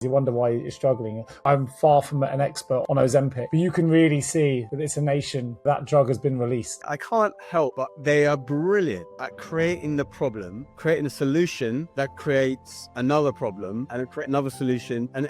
You wonder why you're struggling. I'm far from an expert on Ozempic, but you can really see that it's a nation that drug has been released. I can't help but they are brilliant at creating the problem, creating a solution that creates another problem and create another solution and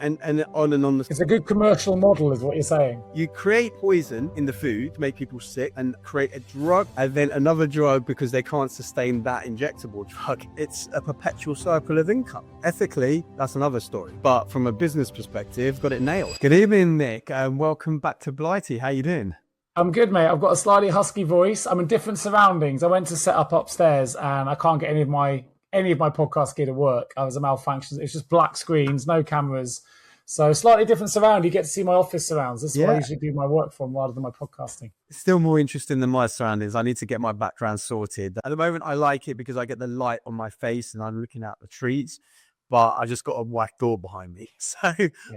on and on. It's a good commercial model is what you're saying. You create poison in the food to make people sick and create a drug and then another drug because they can't sustain that injectable drug. It's a perpetual cycle of income. Ethically, that's another story. But from a business perspective, got it nailed. Good evening, Nick, and welcome back to Blighty. How you doing? I'm good, mate. I've got a slightly husky voice. I'm in different surroundings. I went to set up upstairs and I can't get any of my podcast gear to work. I was a malfunction. It's just black screens, no cameras. So slightly different surround. You get to see my office surrounds. This is what I usually do my work from rather than my podcasting. Still more interesting than my surroundings. I need to get my background sorted. At the moment, I like it because I get the light on my face and I'm looking at the trees. But I just got a white door behind me. So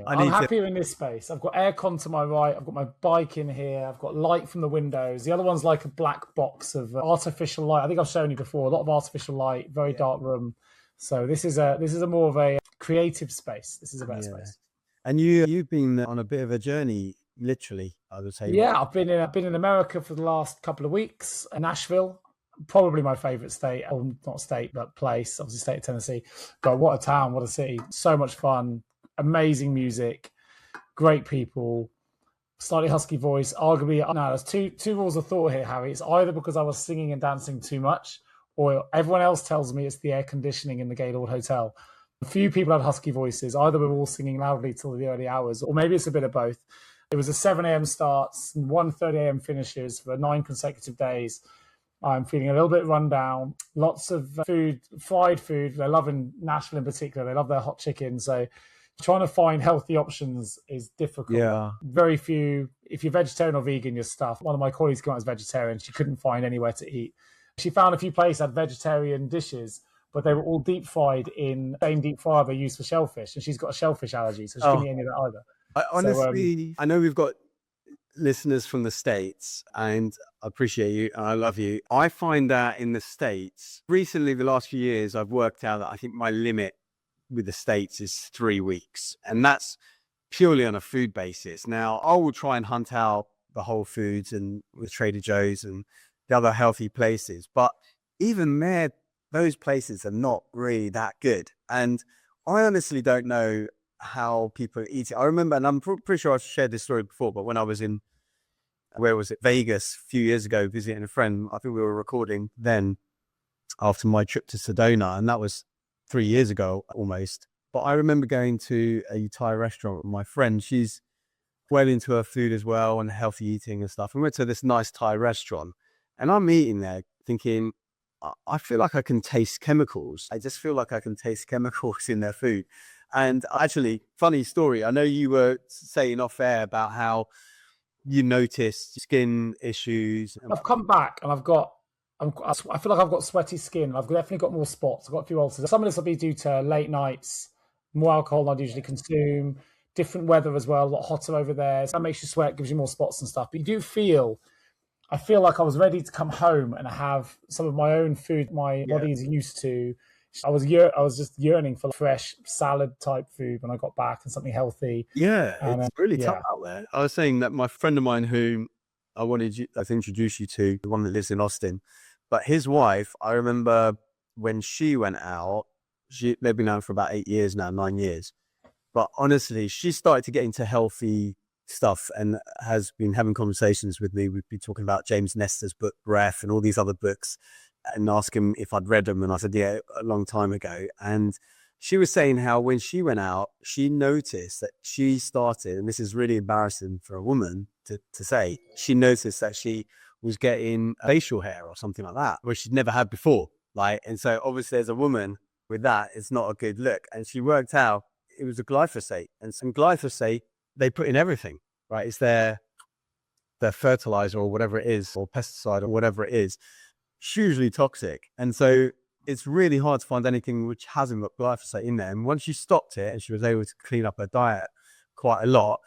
I'm happier in this space. I've got aircon to my right. I've got my bike in here. I've got light from the windows. The other one's like a black box of artificial light. I think I've shown you before. A lot of artificial light, very dark room. So this is a more of a creative space. This is a better space. And you've been on a bit of a journey, literally, I would say. Yeah, I've been in America for the last couple of weeks. Nashville. Probably my favorite state, or not state, but place, obviously state of Tennessee. God, what a town, what a city. So much fun, amazing music, great people, slightly husky voice. Arguably, no, there's two rules of thought here, Harry. It's either because I was singing and dancing too much, or everyone else tells me it's the air conditioning in the Gaylord Hotel. A few people had husky voices. Either we're all singing loudly till the early hours, or maybe it's a bit of both. It was a 7 a.m. starts and 1:30 a.m. finishes for 9 consecutive days. I'm feeling a little bit run down. Lots of food, fried food. They love in Nashville in particular. They love their hot chicken. So trying to find healthy options is difficult. Yeah. Very few. If you're vegetarian or vegan, you're stuffed. One of my colleagues came out as vegetarian. She couldn't find anywhere to eat. She found a few places that had vegetarian dishes, but they were all deep fried in the same deep fryer they use for shellfish. And she's got a shellfish allergy, so she couldn't eat any of that either. Honestly, I know we've got listeners from the States and I appreciate you and I love you. I find that in the States, recently, the last few years, I've worked out that I think my limit with the States is 3 weeks. And that's purely on a food basis. Now, I will try and hunt out the Whole Foods and with Trader Joe's and the other healthy places. But even there, those places are not really that good. And I honestly don't know how people eat it. I remember, and I'm pretty sure I've shared this story before, but when I was in, where was it, Vegas a few years ago, visiting a friend, I think we were recording then after my trip to Sedona, and that was 3 years ago almost. But I remember going to a Thai restaurant with my friend. She's well into her food as well and healthy eating and stuff. And we went to this nice Thai restaurant and I'm eating there thinking, I feel like I can taste chemicals. I just feel like I can taste chemicals in their food. And actually, funny story, I know you were saying off air about how you noticed skin issues. I've come back and I feel like I've got sweaty skin. I've definitely got more spots. I've got a few ulcers. Some of this will be due to late nights, more alcohol than I'd usually consume, different weather as well, a lot hotter over there. So that makes you sweat, gives you more spots and stuff. But I feel like I was ready to come home and have some of my own food my body is used to. I was just yearning for fresh salad type food when I got back and something healthy. Yeah, it's really tough out there. I was saying that my friend of mine who I wanted to introduce you to, the one that lives in Austin, but his wife, I remember when she went out, they've been out for about 8 years now, 9 years. But honestly, she started to get into healthy stuff and has been having conversations with me. We've been talking about James Nestor's book, Breath, and all these other books, and ask him if I'd read them. And I said, yeah, a long time ago. And she was saying how when she went out, she noticed that she started, and this is really embarrassing for a woman to say, she noticed that she was getting facial hair or something like that, which she'd never had before. And so obviously as a woman with that, it's not a good look. And she worked out it was a glyphosate, and some glyphosate they put in everything, right? It's their fertilizer or whatever it is, or pesticide or whatever it is. Hugely toxic. And so it's really hard to find anything which hasn't got glyphosate in there. And once she stopped it and she was able to clean up her diet quite a lot,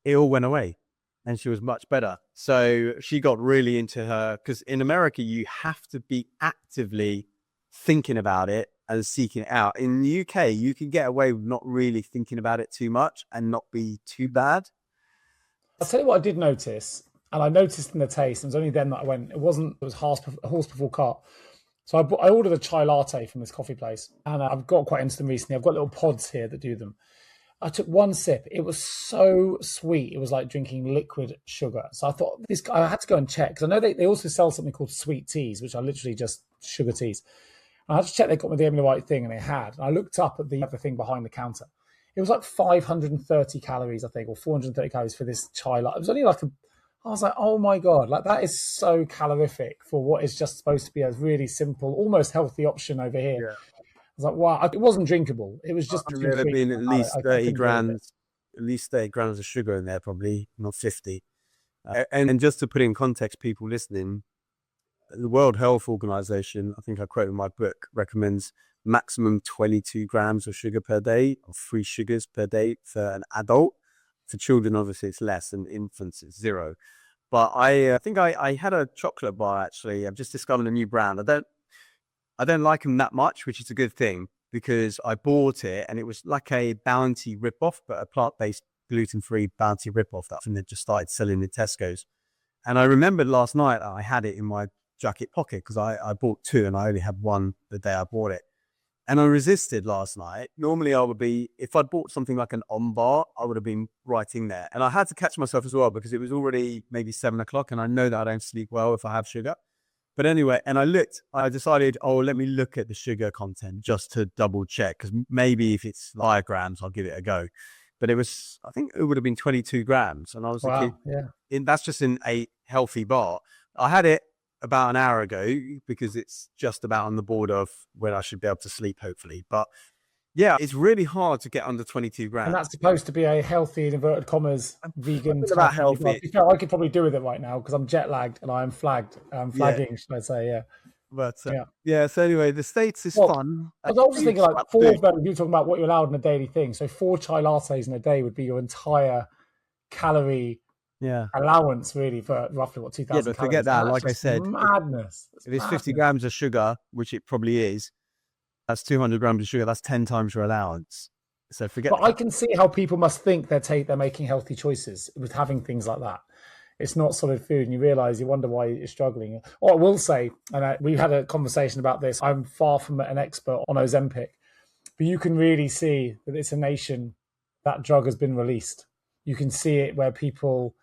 it all went away and she was much better. So she got really into her, because in America, you have to be actively thinking about it and seeking it out. In the UK, you can get away with not really thinking about it too much and not be too bad. I'll tell you what I did notice, and I noticed in the taste, and it was only then that I went, it was horse before cart. So I ordered a chai latte from this coffee place, and I've got quite into them recently. I've got little pods here that do them. I took one sip. It was so sweet. It was like drinking liquid sugar. So I thought I had to go and check, because I know they also sell something called sweet teas, which are literally just sugar teas. And I had to check they got me the only right thing, and they had. And I looked up at the other thing behind the counter. It was like 530 calories, I think, or 430 calories for this chai latte. It was only like I was like, oh my God, like that is so calorific for what is just supposed to be a really simple, almost healthy option over here. Yeah. I was like, wow, it wasn't drinkable. It was just. There have been at least 30 grams, of sugar in there, probably, not 50. And just to put in context, people listening, the World Health Organization, I think I quote in my book, recommends maximum 22 grams of sugar per day, or 3 sugars per day for an adult. For children, obviously, it's less, and infants, it's 0. But I think I had a chocolate bar, actually. I've just discovered a new brand. I don't like them that much, which is a good thing, because I bought it and it was like a Bounty ripoff, but a plant-based, gluten-free Bounty ripoff that I think they just started selling in Tesco's. And I remembered last night that I had it in my jacket pocket, because I bought 2 and I only had 1 the day I bought it. And I resisted last night. Normally I would be, if I'd bought something like an on bar, I would have been right in there. And I had to catch myself as well, because it was already maybe 7 o'clock, and I know that I don't sleep well if I have sugar. But anyway, and I decided, let me look at the sugar content just to double check, because maybe if it's 5 grams, I'll give it a go. But I think it would have been 22 grams. And I was wow, yeah. That's just in a healthy bar. I had it about an hour ago, because it's just about on the border of when I should be able to sleep, hopefully. But yeah, it's really hard to get under 22 grams. And that's supposed to be a healthy, in inverted commas, vegan. About healthy. I could probably do with it right now, because I'm jet lagged and I am flagged. I'm flagging, should I say, yeah. But so anyway, the States is fun. I was also thinking, like, 4 of them, you're talking about what you're allowed in a daily thing. So 4 chai lattes in a day would be your entire calorie allowance, really, for roughly 2,000 calories. But forget that, like I said, madness. If it's 50 grams of sugar, which it probably is, that's 200 grams of sugar. That's 10 times your allowance. So forget. But I can see how people must think they're making healthy choices with having things like that. It's not solid food, and you wonder why you're struggling. Or I will say, and we had a conversation about this, I'm far from an expert on Ozempic, but you can really see that it's a nation that drug has been released. You can see it where people,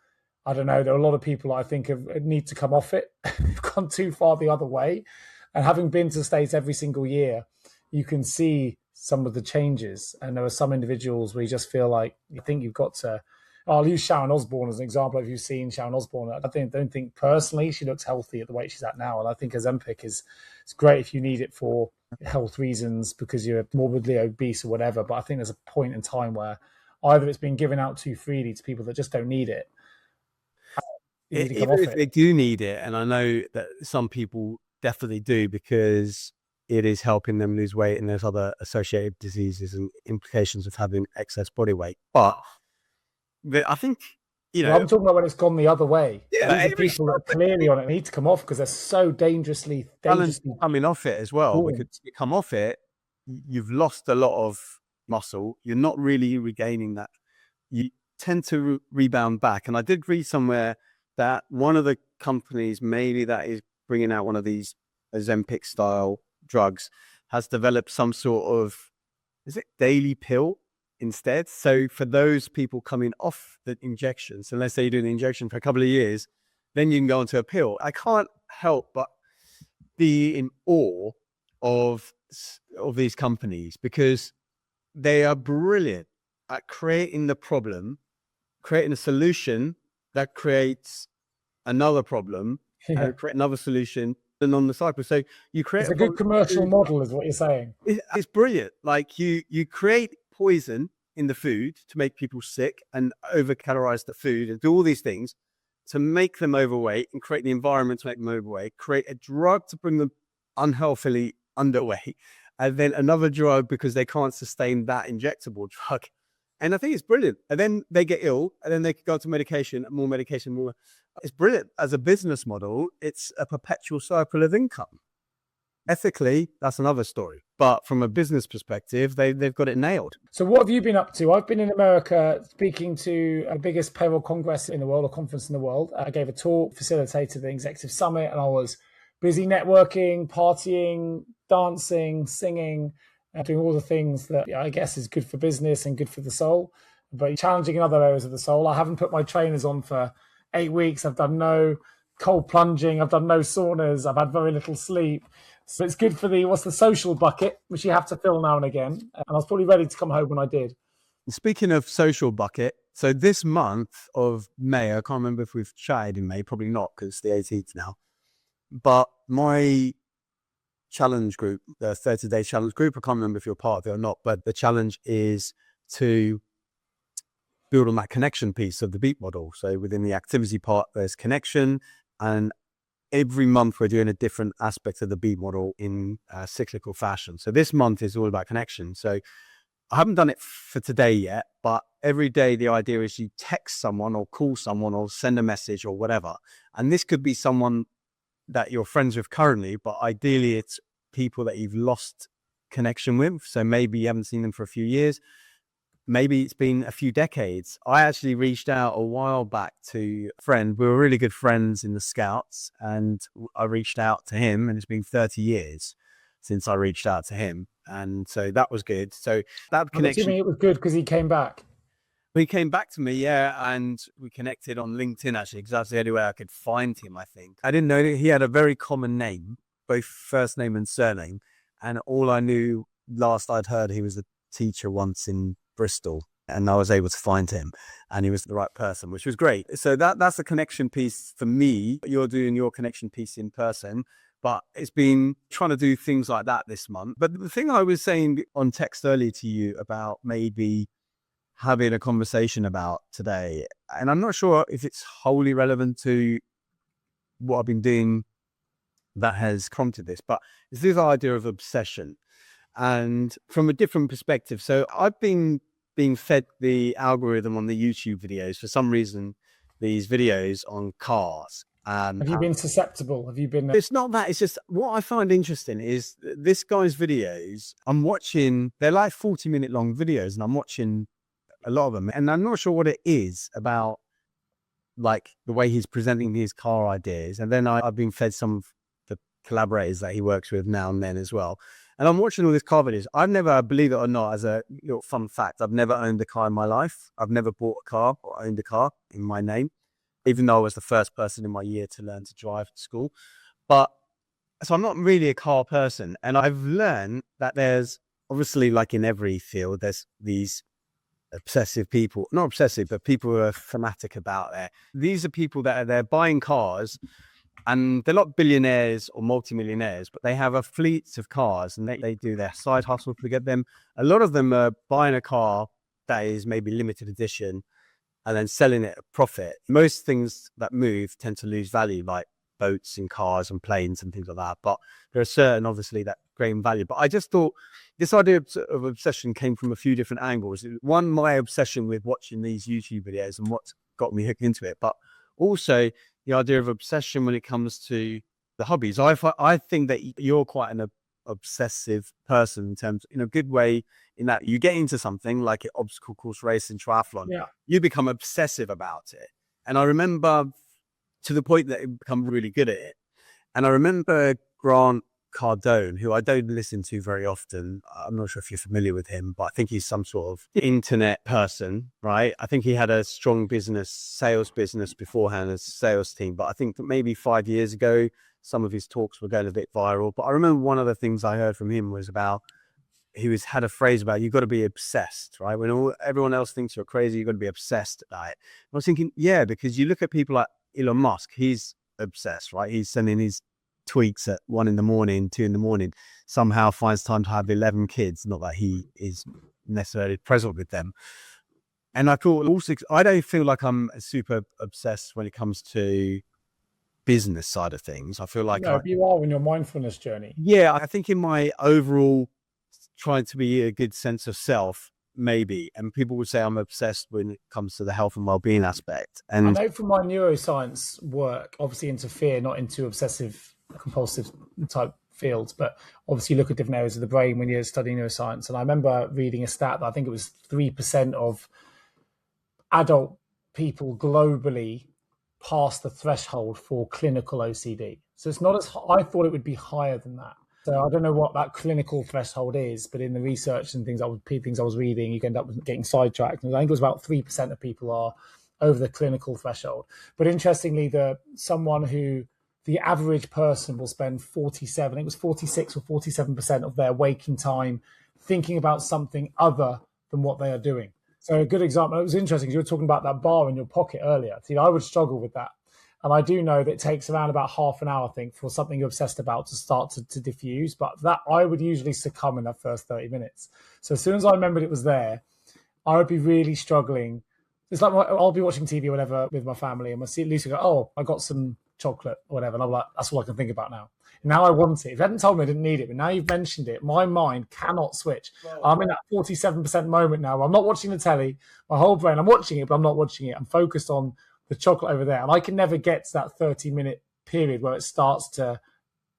I don't know, there are a lot of people I think need to come off it. They've gone too far the other way. And having been to the States every single year, you can see some of the changes. And there are some individuals where you just feel like you think you've got to. I'll use Sharon Osbourne as an example. If you've seen Sharon Osbourne, I don't think personally she looks healthy at the weight she's at now. And I think Ozempic it's great if you need it for health reasons, because you're morbidly obese or whatever. But I think there's a point in time where either it's been given out too freely to people that just don't need it. Even if they do need it, and I know that some people definitely do, because it is helping them lose weight, and there's other associated diseases and implications of having excess body weight. But I think, I'm talking about when it's gone the other way. Yeah, people that are clearly on it need to come off, because they're so dangerously coming off it as well. Because you come off it, you've lost a lot of muscle. You're not really regaining that. You tend to rebound back. And I did read somewhere that one of the companies, maybe that is bringing out one of these Ozempic style drugs, has developed some sort of, is it daily pill instead? So for those people coming off the injections, unless they do the injection for a couple of years, then you can go onto a pill. I can't help but be in awe of these companies, because they are brilliant at creating the problem, creating a solution that creates another problem, and create another solution, and on the cycle. So you create a good commercial model, is what you're saying. It's brilliant. Like you create poison in the food to make people sick and over-calorize the food and do all these things to make them overweight, and create the environment to make them overweight, create a drug to bring them unhealthily underweight, and then another drug because they can't sustain that injectable drug. And I think it's brilliant. And then they get ill, and then they can go to medication, more medication, more. It's brilliant. As a business model, it's a perpetual cycle of income. Ethically, that's another story. But from a business perspective, they've got it nailed. So what have you been up to? I've been in America speaking to the biggest payroll congress in the world, or conference in the world. I gave a talk, facilitated the executive summit, and I was busy networking, partying, dancing, singing, doing all the things that I guess is good for business and good for the soul, but challenging in other areas of the soul. I haven't put my trainers on for 8 weeks. I've done no cold plunging. I've done no saunas. I've had very little sleep. So it's good for the social bucket, which you have to fill now and again. And I was probably ready to come home when I did. Speaking of social bucket, so this month of May, I can't remember if we've chatted in May, probably not because it's the 18th now. But my challenge group, the 30-day challenge group, I can't remember if you're part of it or not, but the challenge is to build on that connection piece of the beat model. So within the activity part, there's connection, and every month we're doing a different aspect of the beat model in a cyclical fashion. So this month is all about connection. So I haven't done it for today yet, but every day the idea is you text someone or call someone or send a message or whatever. And this could be someone that you're friends with currently, but ideally it's people that you've lost connection with. So maybe you haven't seen them for a few years. Maybe it's been a few decades. I actually reached out a while back to a friend. We were really good friends in the Scouts, and I reached out to him, and it's been 30 years since I reached out to him. And so that was good. So that connection. Assuming it was good because he came back. He came back to me, yeah, and we connected on LinkedIn actually, because that's the only way I could find him, I think. I didn't know that he had a very common name, both first name and surname. And all I knew last I'd heard, he was a teacher once in Bristol, and I was able to find him, and he was the right person, which was great. So that's the connection piece for me. You're doing your connection piece in person, but it's been trying to do things like that this month. But the thing I was saying on text earlier to you about maybe having a conversation about today, and I'm not sure if it's wholly relevant to what I've been doing that has prompted this, but it's this idea of obsession. And from a different perspective. So I've been being fed the algorithm on the YouTube videos. For some reason, these videos on cars. Have you been susceptible? Have you been? It's not that. It's just what I find interesting is this guy's videos. I'm watching, they're like 40-minute long videos, and I'm watching a lot of them. And I'm not sure what it is about, like the way he's presenting his car ideas. And then I've been fed some of the collaborators that he works with now and then as well. And I'm watching all these car videos. I've never, believe it or not, as a fun fact, I've never owned a car in my life. I've never bought a car or owned a car in my name, even though I was the first person in my year to learn to drive at school. But so I'm not really a car person. And I've learned that there's obviously, like in every field, there's these obsessive people, not obsessive, but people who are fanatic about it. These are people that they're buying cars, and they're not billionaires or multimillionaires, but they have a fleet of cars, and they do their side hustle to get them. A lot of them are buying a car that is maybe limited edition and then selling it at profit. Most things that move tend to lose value, like boats and cars and planes and things like that. But there are certain, obviously, that gain value. But I just thought this idea of obsession came from a few different angles. One, my obsession with watching these YouTube videos and what got me hooked into it, but also the idea of obsession when it comes to the hobbies. I think that you're quite an obsessive person in terms, in a good way, in that you get into something like an obstacle course race and triathlon. Yeah. You become obsessive about it. And I remember, to the point that you become really good at it. And I remember Grant Cardone, who I don't listen to very often. I'm not sure if you're familiar with him, but I think he's some sort of internet person, right? I think he had a strong sales business beforehand as a sales team. But I think that maybe 5 years ago, some of his talks were going a bit viral. But I remember one of the things I heard from him was about, had a phrase about, you've got to be obsessed, right? When everyone else thinks you're crazy, you've got to be obsessed about it. I was thinking, yeah, because you look at people like Elon Musk, he's obsessed, right? He's sending his tweets at 1 a.m, 2 a.m, somehow finds time to have 11 kids. Not that he is necessarily present with them. And I thought also, I don't feel like I'm super obsessed when it comes to business side of things. I feel like you are in your mindfulness journey. Yeah, I think in my overall trying to be a good sense of self, maybe. And people would say I'm obsessed when it comes to the health and well-being aspect. And I know from my neuroscience work, obviously into fear, not into obsessive compulsive type fields, but obviously you look at different areas of the brain when you're studying neuroscience. And I remember reading a stat that I think it was 3% of adult people globally pass the threshold for clinical OCD. So it's not as I thought it would be higher than that. So I don't know what that clinical threshold is, but in the research and things I was reading, you end up getting sidetracked. And I think it was about 3% of people are over the clinical threshold. But interestingly, the average person will spend 47, I think it was 46 or 47% of their waking time thinking about something other than what they are doing. So a good example, it was interesting, you were talking about that bar in your pocket earlier. See, I would struggle with that. And I do know that it takes around about half an hour, I think, for something you're obsessed about to start to diffuse. But that I would usually succumb in that first 30 minutes. So as soon as I remembered it was there, I would be really struggling. It's like I'll be watching TV or whatever with my family, and I see Lucy go, "Oh, I got some chocolate or whatever," and I'm like, "That's all I can think about now." And now I want it. If you hadn't told me I didn't need it, but now you've mentioned it, my mind cannot switch. I'm in that 47% moment now. I'm not watching the telly. My whole brain, I'm watching it, but I'm not watching it. I'm focused on the chocolate over there, and I can never get to that 30-minute period where it starts to,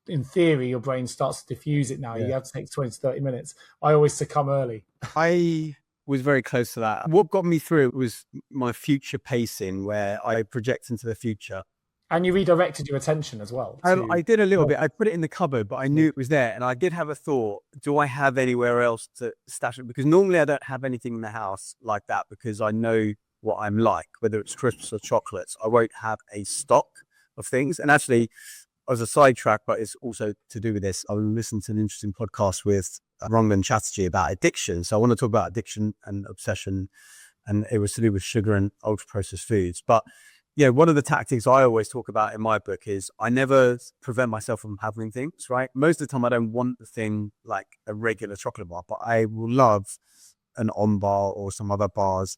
in theory, your brain starts to diffuse it now. You have to take 20 to 30 minutes. I always succumb early. I was very close to that. What got me through it was my future pacing, where I project into the future. And you redirected your attention as well. I did a little bit. I put it in the cupboard, but I knew it was there. And I did have a thought, do I have anywhere else to stash it? Because normally I don't have anything in the house like that, because I know what I'm like, whether it's crisps or chocolates. I won't have a stock of things. And actually, as a sidetrack, but it's also to do with this, I listened to an interesting podcast with Rangan Chatterjee about addiction. So I want to talk about addiction and obsession, and it was to do with sugar and ultra processed foods. But yeah, one of the tactics I always talk about in my book is I never prevent myself from having things, right? Most of the time I don't want the thing like a regular chocolate bar, but I will love an on bar or some other bars,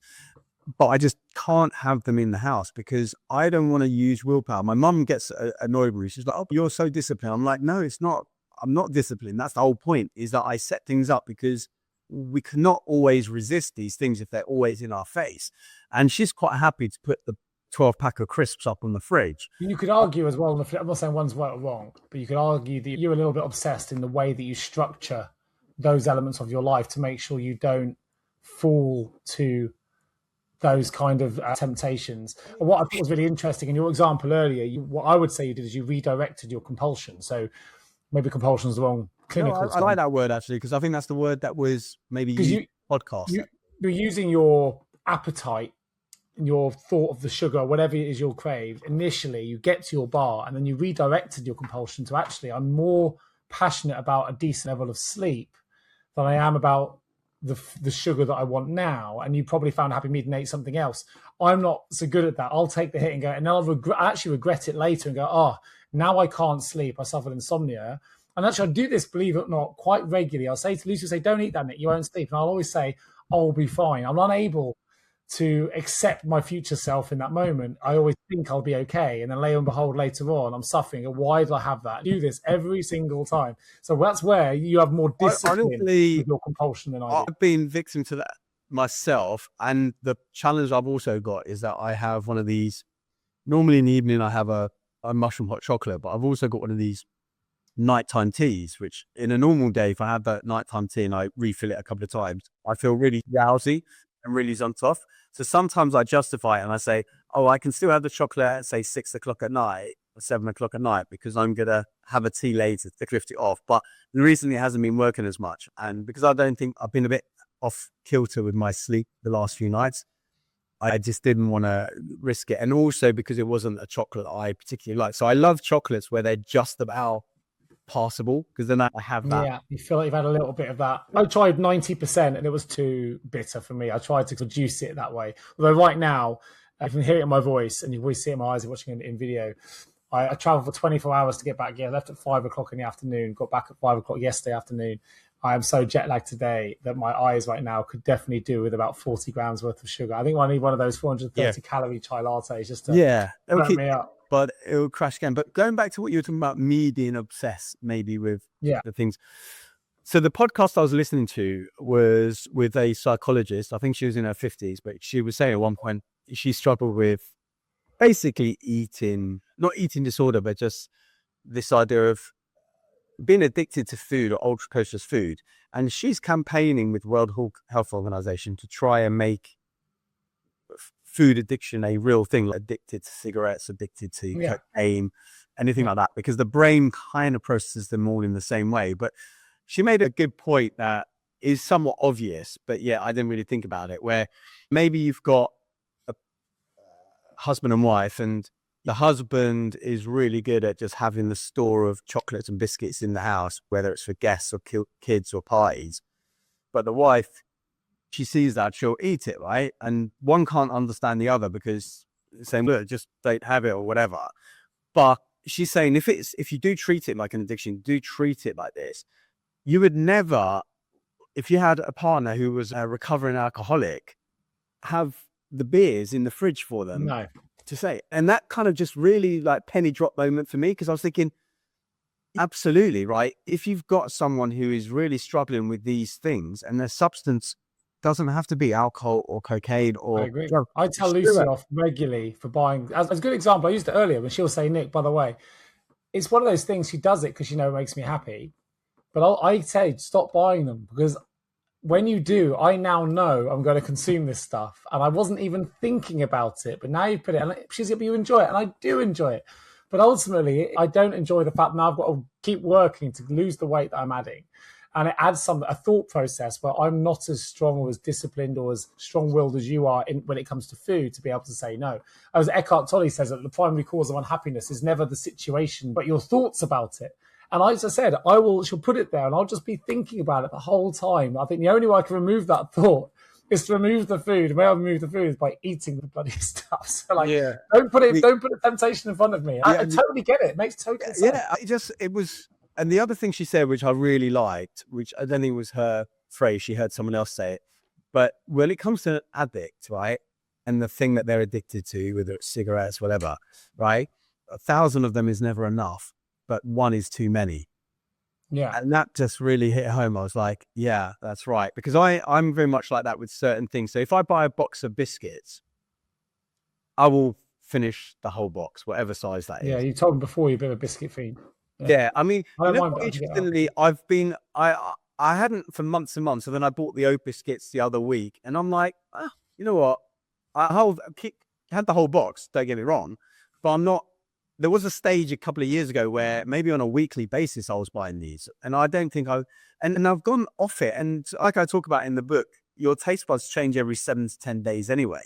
but I just can't have them in the house because I don't want to use willpower. My mum gets annoyed with me. She's like, "Oh, you're so disciplined." I'm like, "No, it's not. I'm not disciplined. That's the whole point, is that I set things up because we cannot always resist these things if they're always in our face." And she's quite happy to put the 12-pack of crisps up on the fridge. You could argue as well, I'm not saying one's right or wrong, but you could argue that you're a little bit obsessed in the way that you structure those elements of your life to make sure you don't fall to those kind of temptations. And what I thought was really interesting in your example earlier, what I would say you did is you redirected your compulsion. So maybe compulsion is the wrong clinical. No, I like that word actually, because I think that's the word that was maybe used podcast. You're using your appetite, your thought of the sugar, whatever it is you'll crave. Initially, you get to your bar and then you redirected your compulsion to actually, I'm more passionate about a decent level of sleep than I am about the sugar that I want now. And you probably found a happy medium and ate something else. I'm not so good at that. I'll take the hit and go, and then I actually regret it later and go, "Oh, now I can't sleep. I suffered insomnia." And actually, I do this, believe it or not, quite regularly. I'll say to Lucy, "Don't eat that, Nick. You won't sleep." And I'll always say, "I'll be fine." I'm unable to accept my future self in that moment. I always think I'll be okay. And then lo and behold, later on, I'm suffering. And why did I have that? I do this every single time. So that's where you have more discipline with your compulsion than I do. I've been victim to that myself. And the challenge I've also got is that I have one of these, normally in the evening, I have a mushroom hot chocolate, but I've also got one of these nighttime teas, which in a normal day, if I have that nighttime tea and I refill it a couple of times, I feel really drowsy and really zonked off. So sometimes I justify it and I say, "Oh, I can still have the chocolate at say 6 o'clock at night or 7 o'clock at night because I'm going to have a tea later to lift it off." But recently it hasn't been working as much. And because I don't think I've been a bit off kilter with my sleep the last few nights, I just didn't want to risk it. And also because it wasn't a chocolate I particularly like. So I love chocolates where they're just about possible, because then I have that. Yeah, you feel like you've had a little bit of that. I tried 90% and it was too bitter for me. I tried to reduce it that way. Although right now, I can hear it in my voice and you always see it in my eyes watching it in video. I traveled for 24 hours to get back here. I left at 5 o'clock in the afternoon, got back at 5 o'clock yesterday afternoon. I am so jet lagged today that my eyes right now could definitely do with about 40 grams worth of sugar. I think I need one of those 430 calorie chai lattes just to wrap me up. But it will crash again. But going back to what you were talking about, me being obsessed maybe with the things. So the podcast I was listening to was with a psychologist. I think she was in her 50s, but she was saying at one point she struggled with basically not eating disorder, but just this idea of been addicted to food or ultra kosher food. And she's campaigning with World Health Organization to try and make food addiction a real thing, like addicted to cigarettes, addicted to cocaine, anything like that, because the brain kind of processes them all in the same way. But she made a good point that is somewhat obvious, but yeah, I didn't really think about it, where maybe you've got a husband and wife, and the husband is really good at just having the store of chocolates and biscuits in the house, whether it's for guests or kids or parties. But the wife, she sees that, she'll eat it, right? And one can't understand the other because saying, look, just don't have it or whatever. But she's saying if you do treat it like an addiction, do treat it like this, you would never, if you had a partner who was a recovering alcoholic, have the beers in the fridge for them. No. To say. And that kind of just really like penny drop moment for me, because I was thinking, absolutely, right? If you've got someone who is really struggling with these things, and their substance doesn't have to be alcohol or cocaine or... I agree. I tell Lucy off regularly for buying, as a good example, I used it earlier when she'll say, Nick, by the way, it's one of those things, she does it because she knows it makes me happy. But I say, stop buying them, because when you do, I now know I'm going to consume this stuff. And I wasn't even thinking about it. But now you put it, and she's like, but you enjoy it. And I do enjoy it. But ultimately, I don't enjoy the fact now I've got to keep working to lose the weight that I'm adding. And it adds a thought process where I'm not as strong or as disciplined or as strong-willed as you are when it comes to food to be able to say no. As Eckhart Tolle says, that the primary cause of unhappiness is never the situation, but your thoughts about it. And as I said, she'll put it there and I'll just be thinking about it the whole time. I think the only way I can remove that thought is to remove the food. The way I remove the food is by eating the bloody stuff. So don't put a temptation in front of me. I totally get it. It makes total sense. Yeah, it was. And the other thing she said, which I really liked, which I don't think was her phrase, she heard someone else say it, but when it comes to an addict, right, and the thing that they're addicted to, whether it's cigarettes, whatever, right, 1,000 of them is never enough, but one is too many. Yeah. And that just really hit home. I was like, yeah, that's right. Because I'm very much like that with certain things. So if I buy a box of biscuits, I will finish the whole box, whatever size that is. Yeah, you told me before you've been a biscuit fiend. Yeah, I mean, interestingly, I hadn't for months and months, and then I bought the oat biscuits the other week, and I'm like, you know what? I had the whole box, don't get me wrong, but I'm not. There was a stage a couple of years ago where maybe on a weekly basis I was buying these, and I don't think and I've gone off it. And like I talk about in the book, your taste buds change every 7 to 10 days anyway.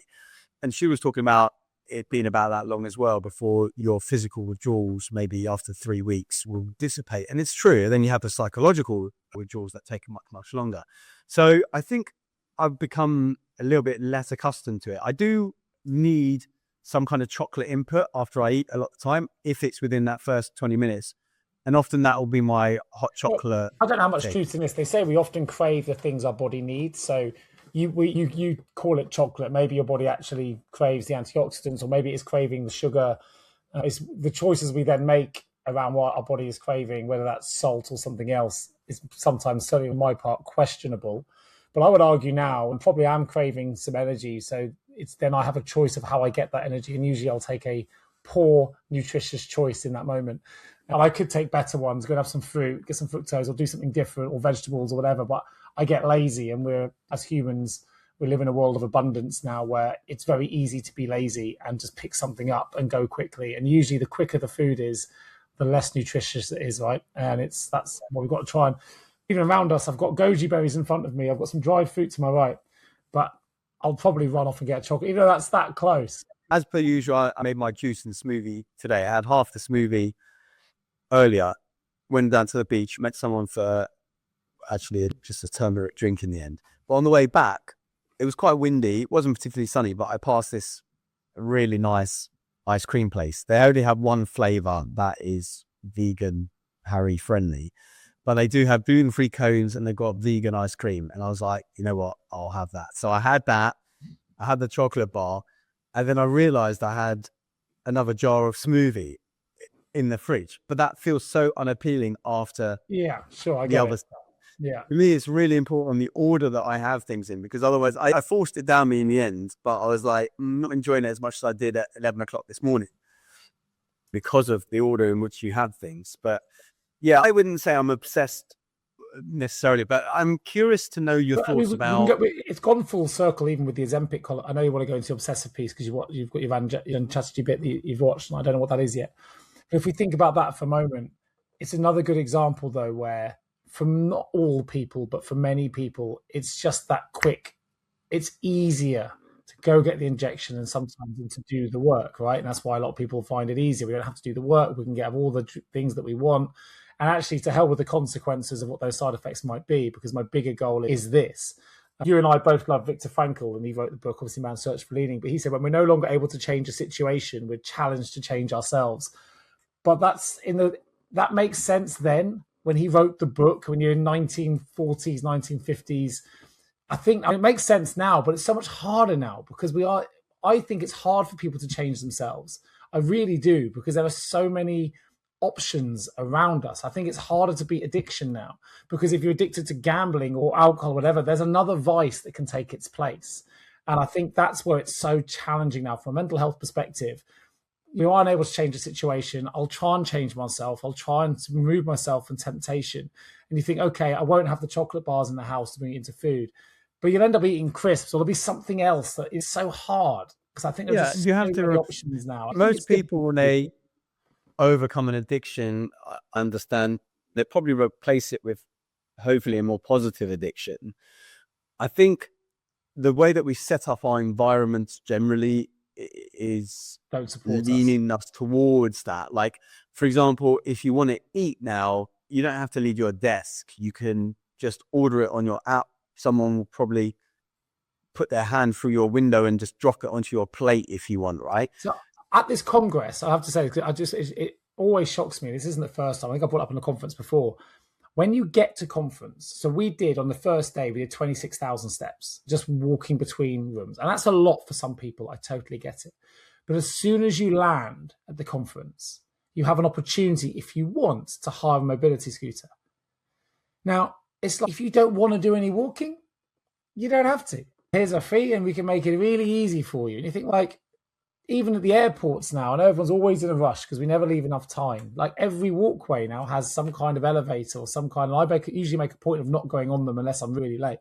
And she was talking about it being about that long as well before your physical withdrawals, maybe after 3 weeks, will dissipate. And it's true. And then you have the psychological withdrawals that take much, much longer. So I think I've become a little bit less accustomed to it. I do need some kind of chocolate input after I eat a lot of the time, if it's within that first 20 minutes. And often that will be my hot chocolate. Well, I don't know how much truth in this. They say we often crave the things our body needs. So you call it chocolate. Maybe your body actually craves the antioxidants, or maybe it's craving the sugar. It's the choices we then make around what our body is craving, whether that's salt or something else, is sometimes, certainly on my part, questionable. But I would argue now, and probably I'm craving some energy, so then I have a choice of how I get that energy, and usually I'll take a poor, nutritious choice in that moment. And I could take better ones, go and have some fruit, get some fructose, or do something different, or vegetables or whatever. But I get lazy, and as humans, we live in a world of abundance now where it's very easy to be lazy and just pick something up and go quickly. And usually the quicker the food is, the less nutritious it is, right? And that's what we've got to try. And even around us, I've got goji berries in front of me. I've got some dried fruit to my right, but I'll probably run off and get a chocolate, even though that's that close. As per usual, I made my juice and smoothie today. I had half the smoothie earlier, went down to the beach, met someone for actually just a turmeric drink in the end. But on the way back, it was quite windy. It wasn't particularly sunny, but I passed this really nice ice cream place. They only have one flavor that is vegan, Harry friendly, but they do have gluten-free cones and they've got vegan ice cream. And I was like, you know what? I'll have that. So I had that. I had the chocolate bar. And then I realized I had another jar of smoothie in the fridge. But that feels so unappealing after I get other it. stuff. Yeah. For me, it's really important the order that I have things in, because otherwise I forced it down me in the end. But I was like, I'm not enjoying it as much as I did at 11 o'clock this morning because of the order in which you have things. But Yeah, I wouldn't say I'm obsessed necessarily, but I'm curious to know your thoughts about. It's gone full circle, even with the Ozempic column. I know you want to go into the obsessive piece because you've got your unchastity bit that you've watched, and I don't know what that is yet. But if we think about that for a moment, it's another good example, though, where for not all people, but for many people, it's just that quick. It's easier to go get the injection and sometimes to do the work, right? And that's why a lot of people find it easier. We don't have to do the work. We can get all the things that we want. And actually, to hell with the consequences of what those side effects might be, because my bigger goal is this. You and I both love Viktor Frankl, and he wrote the book, obviously, Man's Search for Meaning. But he said, when we're no longer able to change a situation, we're challenged to change ourselves. But that makes sense then, when he wrote the book, when you're in 1940s, 1950s. I think it makes sense now, but it's so much harder now because I think it's hard for people to change themselves. I really do, because there are so many options around us. I think it's harder to beat addiction now, because if you're addicted to gambling or alcohol or whatever, there's another vice that can take its place. And I think that's where it's so challenging now from a mental health perspective. You aren't able to change the situation. I'll try and change myself. I'll try and remove myself from temptation. And you think, okay, I won't have the chocolate bars in the house to bring it into food, but you'll end up eating crisps, or there'll be something else that is so hard. Because I think there's just you have so many options now. Most people, when they overcome an addiction, I understand they probably replace it with hopefully a more positive addiction. I think the way that we set up our environments generally is leaning us towards that. Like, for example, if you want to eat now, you don't have to leave your desk. You can just order it on your app. Someone will probably put their hand through your window and just drop it onto your plate if you want, right? So at this Congress, I have to say, it always shocks me. This isn't the first time. I think I brought it up in a conference before. When you get to conference, so we did on the first day, we did 26,000 steps, just walking between rooms. And that's a lot for some people. I totally get it. But as soon as you land at the conference, you have an opportunity, if you want, to hire a mobility scooter. Now, it's like, if you don't want to do any walking, you don't have to. Here's a fee and we can make it really easy for you. And you think, like, even at the airports now, and everyone's always in a rush because we never leave enough time. Like, every walkway now has some kind of elevator or some kind of, usually make a point of not going on them unless I'm really late.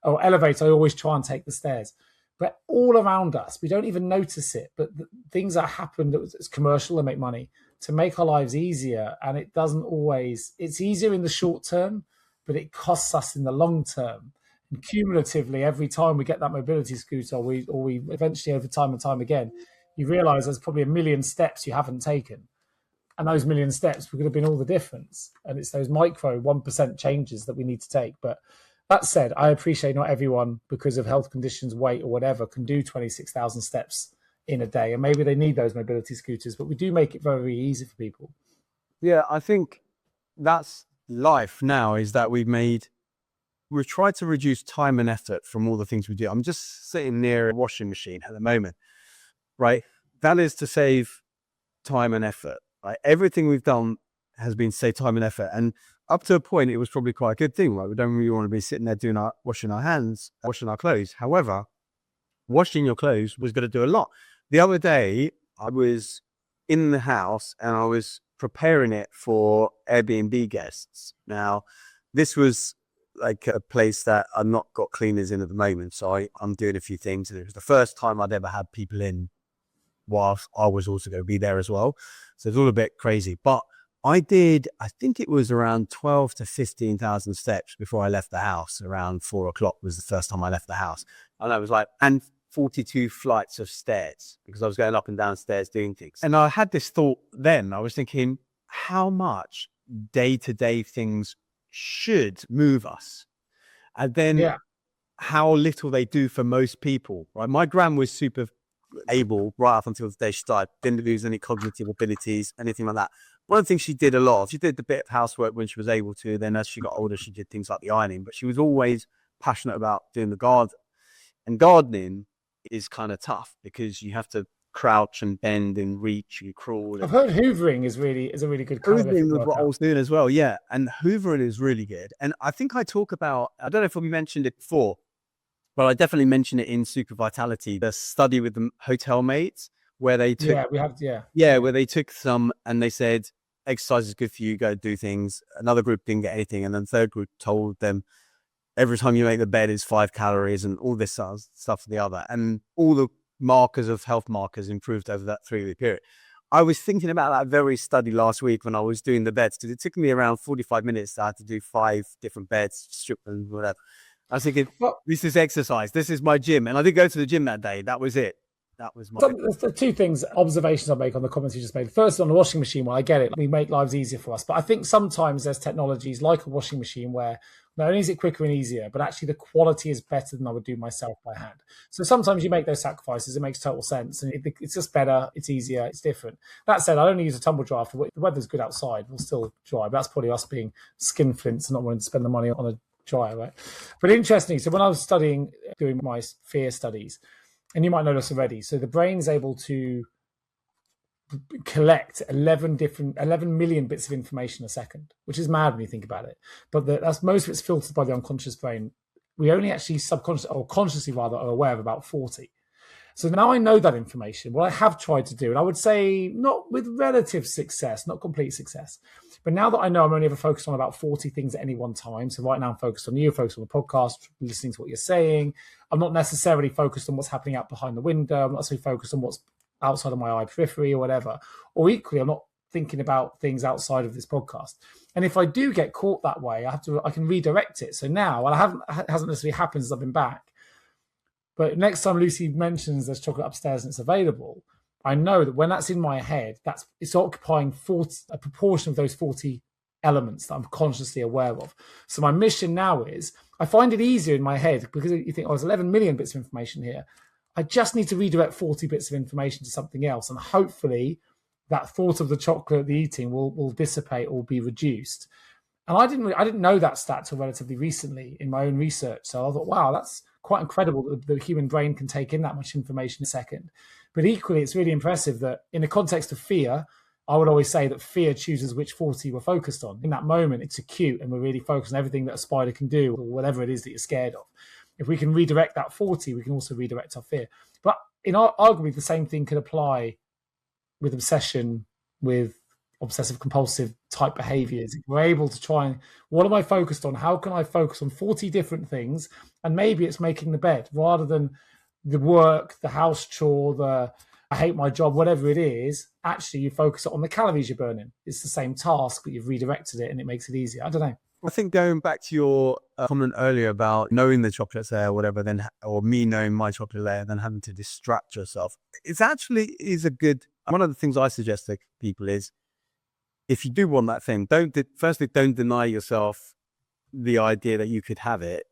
Or elevator, I always try and take the stairs. But all around us, we don't even notice it. But things that happen, it's commercial, they make money to make our lives easier. And it doesn't always, it's easier in the short term, but it costs us in the long term. And cumulatively, every time we get that mobility scooter, or we eventually, over time and time again, you realize there's probably 1 million steps you haven't taken. And those 1 million steps could have been all the difference. And it's those micro 1% changes that we need to take. But that said, I appreciate not everyone, because of health conditions, weight or whatever, can do 26,000 steps in a day. And maybe they need those mobility scooters, but we do make it very, very easy for people. Yeah, I think that's life now, is that we've tried to reduce time and effort from all the things we do. I'm just sitting near a washing machine at the moment, right? That is to save time and effort. Right? Everything we've done has been to save time and effort. And up to a point, it was probably quite a good thing, right? We don't really want to be sitting there washing our hands, washing our clothes. However, washing your clothes was going to do a lot. The other day, I was in the house and I was preparing it for Airbnb guests. Now, this was like a place that I've not got cleaners in at the moment. So I'm doing a few things. And it was the first time I'd ever had people in whilst I was also going to be there as well. So it's all a bit crazy. But I think it was around 12 to 15,000 steps before I left the house. Around 4 o'clock was the first time I left the house. And I was like, and 42 flights of stairs, because I was going up and down stairs doing things. And I had this thought then, I was thinking how much day-to-day things should move us. And then how little they do for most people, right? My gran was super able right up until the day she died, didn't lose any cognitive abilities, anything like that. One of the things she did a lot, she did a bit of housework when she was able to. Then as she got older, she did things like the ironing, but she was always passionate about doing the garden. And gardening is kind of tough because you have to crouch and bend and reach and crawl. I've heard hoovering is a really good hoovering was what I was doing as well. Yeah. And hoovering is really good. And I think I talk about, I don't know if we mentioned it before, but I definitely mentioned it in Super Vitality, the study with the hotel mates where they took, where they took some and they said, exercise is good for you, go do things. Another group didn't get anything. And then third group told them every time you make the bed is 5 calories and all this stuff for the other. And all the markers of health markers improved over that 3-week period. I was thinking about that very study last week when I was doing the beds, because it took me around 45 minutes. I had to do 5 different beds, strip and whatever. I was thinking, this is exercise. This is my gym. And I did go to the gym that day. That was it. That was my... The 2 things, observations I make on the comments you just made. First, on the washing machine, well, I get it. We make lives easier for us. But I think sometimes there's technologies like a washing machine where not only is it quicker and easier, but actually the quality is better than I would do myself by hand. So sometimes you make those sacrifices. It makes total sense. And it's just better. It's easier. It's different. That said, I only use a tumble dryer. For the weather's good outside. We'll still dry. But that's probably us being skinflints and not wanting to spend the money on a dryer, right? But interestingly, so when I was doing my fear studies, and you might know this already, so the brain's able to collect 11 million bits of information a second, which is mad when you think about it. But that's most of it's filtered by the unconscious brain. We only actually consciously are aware of about 40. So now I know that information. What I have tried to do, and I would say not with relative success, not complete success, but now that I know I'm only ever focused on about 40 things at any one time. So right now I'm focused on you, focused on the podcast, listening to what you're saying. I'm not necessarily focused on what's happening out behind the window. I'm not necessarily focused on what's outside of my eye periphery or whatever. Or equally, I'm not thinking about things outside of this podcast. And if I do get caught that way, I can redirect it. So now, and it hasn't necessarily happened since I've been back, but next time Lucy mentions there's chocolate upstairs and it's available, I know that when that's in my head, it's occupying a proportion of those 40 elements that I'm consciously aware of. So my mission now is, I find it easier in my head because you think, there's 11 million bits of information here. I just need to redirect 40 bits of information to something else. And hopefully that thought of the chocolate, the eating will dissipate or be reduced. And I didn't know that stat till relatively recently in my own research. So I thought, wow, that's quite incredible that the human brain can take in that much information in a second. But equally, it's really impressive that in the context of fear, I would always say that fear chooses which 40 we're focused on. In that moment, it's acute and we're really focused on everything that a spider can do or whatever it is that you're scared of. If we can redirect that 40, we can also redirect our fear. But arguably, the same thing could apply with obsession, with obsessive compulsive type behaviors. If we're able to try and, what am I focused on? How can I focus on 40 different things? And maybe it's making the bed rather than the work, the house chore, I hate my job, whatever it is. Actually, you focus on the calories you're burning. It's the same task, but you've redirected it and it makes it easier. I don't know. I think going back to your comment earlier about knowing the chocolate's there or whatever, or me knowing my chocolate layer, then having to distract yourself. It's actually a good, one of the things I suggest to people is, if you do want that thing, don't deny yourself the idea that you could have it.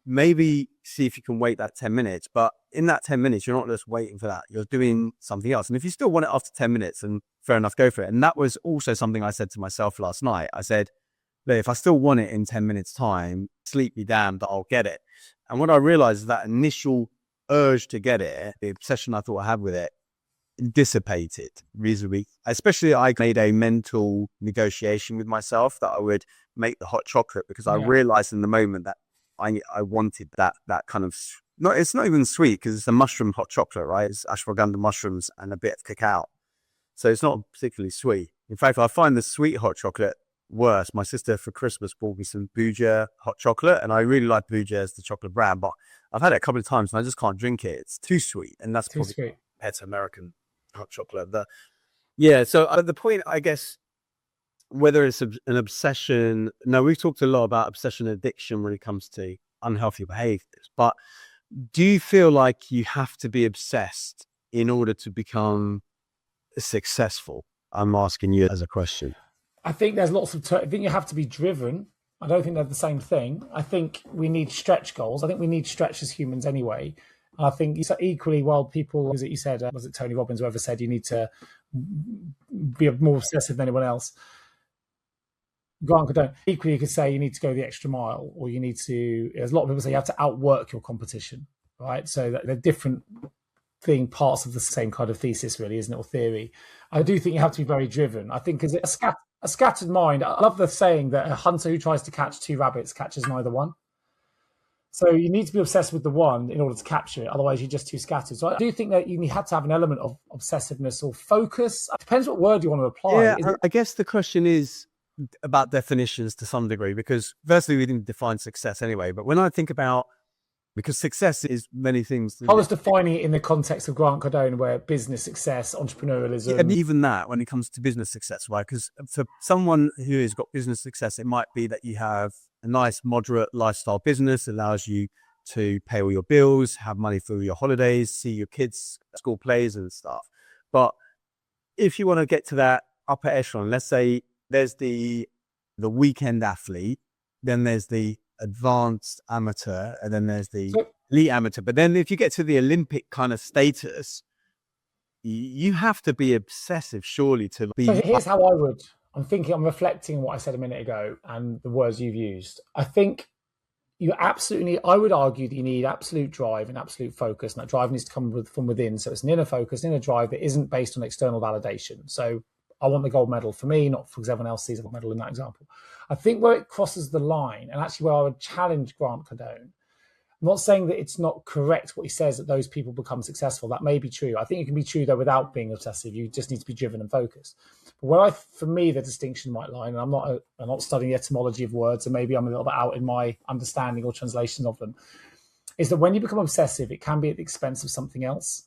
Maybe see if you can wait that 10 minutes, but in that 10 minutes, you're not just waiting for that. You're doing something else. And if you still want it after 10 minutes, then fair enough, go for it. And that was also something I said to myself last night. I said, look, if I still want it in 10 minutes time, sleep be damned that I'll get it. And what I realized is that initial urge to get it, the obsession I thought I had with it, dissipated reasonably. Especially I made a mental negotiation with myself that I would make the hot chocolate because I realized in the moment that I wanted that kind of, it's not even sweet because it's a mushroom hot chocolate, right? It's ashwagandha mushrooms and a bit of cacao. So it's not particularly sweet. In fact, I find the sweet hot chocolate worse. My sister for Christmas bought me some Booja hot chocolate and I really like Booja as the chocolate brand, but I've had it a couple of times and I just can't drink it. It's too sweet. And that's probably compared to American hot chocolate. So the point, I guess, whether it's an obsession, we've talked a lot about obsession and addiction when it comes to unhealthy behaviors, but do you feel like you have to be obsessed in order to become successful? I'm asking you as a question. I think there's lots of, I think you have to be driven. I don't think they're the same thing. I think we need stretch goals. I think we need stretch as humans anyway. I think equally, while people, as you said, was it Tony Robbins, whoever said you need to be more obsessive than anyone else? Equally, you could say you need to go the extra mile, or you need to, there's a lot of people say you have to outwork your competition, right? So they're different parts of the same kind of thesis, really, isn't it, or theory. I do think you have to be very driven. I think because a scattered mind, I love the saying that a hunter who tries to catch 2 rabbits catches neither one. So you need to be obsessed with the one in order to capture it. Otherwise, you're just too scattered. So I do think that you had to have an element of obsessiveness or focus. It depends what word you want to apply. Yeah, I guess the question is about definitions to some degree, because firstly, we didn't define success anyway. But when I think about, because success is many things. I was defining it in the context of Grant Cardone, where business success, entrepreneurialism. And even that, when it comes to business success, right? Because for someone who has got business success, it might be that you have a nice, moderate lifestyle business, allows you to pay all your bills, have money for your holidays, see your kids' school plays and stuff. But if you want to get to that upper echelon, let's say there's the weekend athlete, then there's the advanced amateur, and then there's the elite amateur. But then if you get to the Olympic kind of status, you have to be obsessive, surely, to be. So here's how I'm reflecting on what I said a minute ago and the words you've used. I think I would argue that you need absolute drive and absolute focus, and that drive needs to come from within. So it's an inner focus, an inner drive that isn't based on external validation. So I want the gold medal for me, not for everyone else sees a gold medal in that example. I think where it crosses the line, and actually where I would challenge Grant Cardone, I'm not saying that it's not correct what he says, that those people become successful. That may be true. I think it can be true, though, without being obsessive. You just need to be driven and focused. But where for me, the distinction might lie, and I'm not studying the etymology of words, and maybe I'm a little bit out in my understanding or translation of them, is that when you become obsessive, it can be at the expense of something else.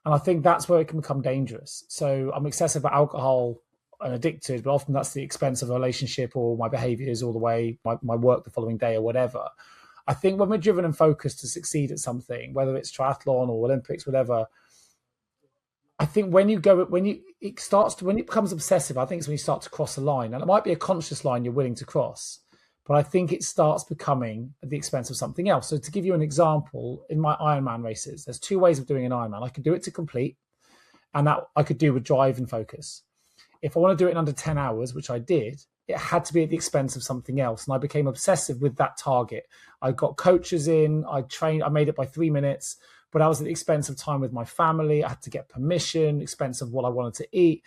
And I think that's where it can become dangerous. So I'm excessive about alcohol and addicted, but often that's the expense of a relationship or my behaviors all the way, my work the following day or whatever. I think when we're driven and focused to succeed at something, whether it's triathlon or Olympics, whatever, I think when it becomes obsessive, I think it's when you start to cross a line. And it might be a conscious line you're willing to cross, but I think it starts becoming at the expense of something else. So to give you an example, in my Ironman races, there's two ways of doing an Ironman. I could do it to complete, and that I could do with drive and focus. If I want to do it in under 10 hours, which I did, it had to be at the expense of something else. And I became obsessive with that target. I got coaches in, I made it by 3 minutes, but I was at the expense of time with my family. I had to get permission, expense of what I wanted to eat.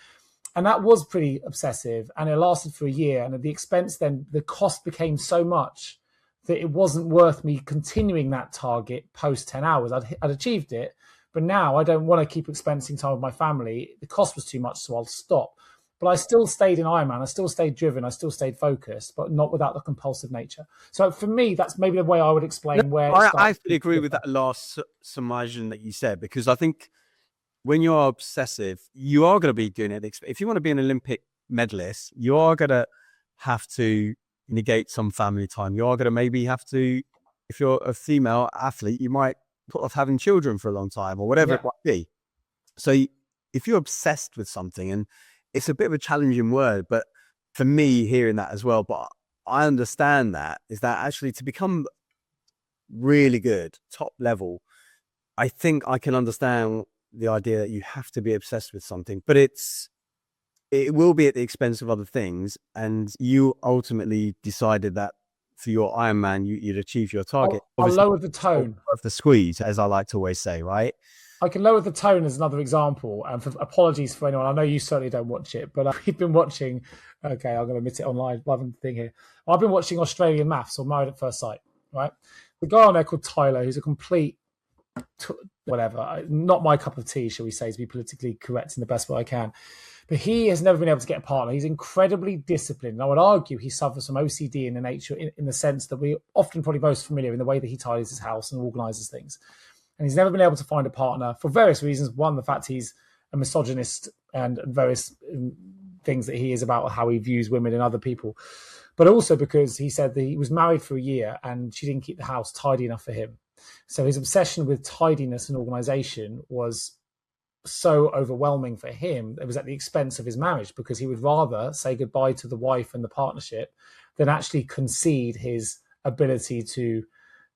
And that was pretty obsessive. And it lasted for a year. And at the expense, then the cost became so much that it wasn't worth me continuing that target post 10 hours. I'd achieved it, but now I don't want to keep expensing time with my family. The cost was too much, so I'll stop. But I still stayed in Ironman. I still stayed driven. I still stayed focused, but not without the compulsive nature. So for me, that's maybe the way I would explain where. I fully agree with that last summation that you said, because I think when you're obsessive, you are going to be doing it. If you want to be an Olympic medalist, you are going to have to negate some family time. You are going to maybe have to, if you're a female athlete, you might put off having children for a long time or whatever it might be. So if you're obsessed with something, and it's a bit of a challenging word, but for me hearing that as well, but I understand that, is that actually to become really good, top level, I think I can understand the idea that you have to be obsessed with something, but it will be at the expense of other things. And you ultimately decided that for your Ironman, you'd achieve your target. I'll lower the tone of the squeeze, as I like to always say, right? I can lower the tone as another example. And apologies for anyone. I know you certainly don't watch it, but I've been watching. Okay, I'm going to admit it online. I haven't thing here. I've been watching Australian Maths or Married at First Sight. Right, the guy on there called Tyler, who's a complete whatever. Not my cup of tea, shall we say, to be politically correct in the best way I can. But he has never been able to get a partner. He's incredibly disciplined. And I would argue he suffers from OCD in the nature, in the sense that we're often probably most familiar in the way that he tidies his house and organizes things. And he's never been able to find a partner for various reasons. One, the fact he's a misogynist and various things that he is about how he views women and other people. But also because he said that he was married for a year and she didn't keep the house tidy enough for him. So his obsession with tidiness and organization was so overwhelming for him. It was at the expense of his marriage, because he would rather say goodbye to the wife and the partnership than actually concede his ability to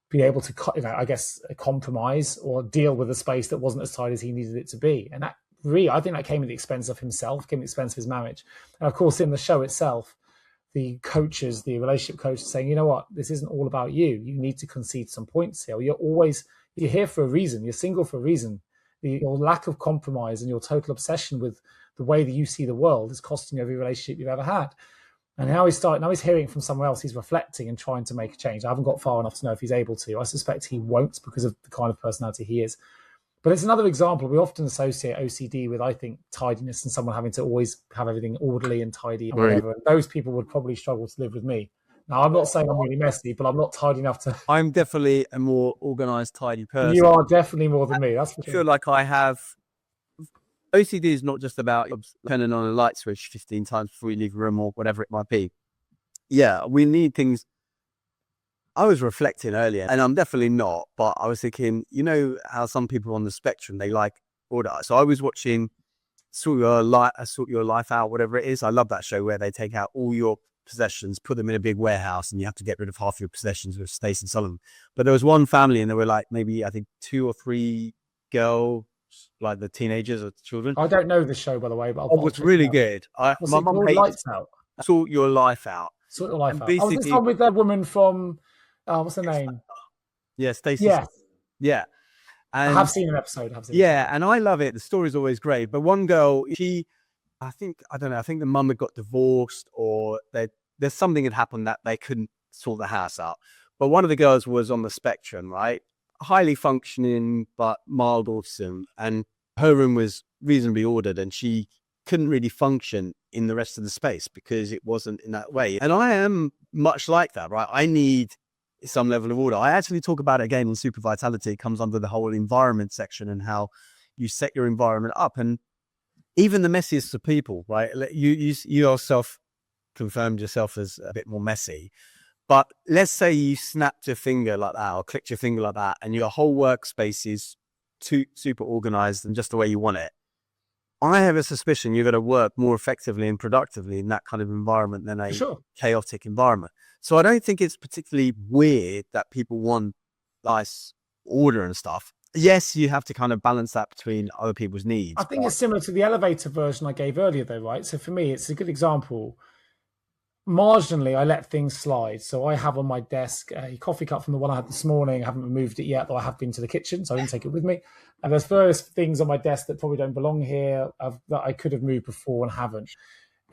be able to, I guess, compromise or deal with a space that wasn't as tight as he needed it to be. And that really, I think that came at the expense of himself, came at the expense of his marriage. And of course, in the show itself, the coaches, the relationship coaches saying, you know what, this isn't all about you. You need to concede some points here. You're here for a reason. You're single for a reason. Your lack of compromise and your total obsession with the way that you see the world is costing every relationship you've ever had. And now he's hearing from somewhere else, he's reflecting and trying to make a change. I haven't got far enough to know if he's able to. I suspect he won't because of the kind of personality he is. But it's another example. We often associate OCD with, I think, tidiness and someone having to always have everything orderly and tidy and whatever. And those people would probably struggle to live with me. Now, I'm not saying I'm really messy, but I'm not tidy enough to... I'm definitely a more organized, tidy person. You are definitely more than me, that's for sure. I feel like I have... OCD is not just about turning on a light switch 15 times before you leave a room or whatever it might be. Yeah, we need things... I was reflecting earlier, and I'm definitely not, but I was thinking, you know how some people on the spectrum, they like order. So I was watching Sort Your Life Out, whatever it is. I love that show where they take out all your possessions, put them in a big warehouse, and you have to get rid of half your possessions with Stacey and Solomon. But there was one family, and there were like maybe, I think, 2 or 3 girls, like the teenagers or children. I don't know this show, by the way, but it was really good. My mum hates Lights Out. Sort Your Life Out. Sort Your Life Out. Oh, this one with that woman from... what's her name? Yeah, Stacey. Yeah. And I have seen an episode. And I love it. The story's always great. But one girl, I think the mum had got divorced, or there's something had happened that they couldn't sort the house out. But one of the girls was on the spectrum, right? Highly functioning, but mild autism. And her room was reasonably ordered, and she couldn't really function in the rest of the space because it wasn't in that way. And I am much like that, right? I need some level of order. I actually talk about it again on Super Vitality. It comes under the whole environment section and how you set your environment up. And even the messiest of people, right? You yourself confirmed yourself as a bit more messy. But let's say you snapped your finger like that or clicked your finger like that, and your whole workspace is super organized and just the way you want it. I have a suspicion you're going to work more effectively and productively in that kind of environment than a chaotic environment. So I don't think it's particularly weird that people want nice order and stuff. Yes, you have to kind of balance that between other people's needs. I think it's similar to the elevator version I gave earlier, though, right? So for me, it's a good example. Marginally, I let things slide. So I have on my desk a coffee cup from the one I had this morning. I haven't removed it yet, though I have been to the kitchen, so I didn't take it with me. And there's various things on my desk that probably don't belong here that I could have moved before and haven't.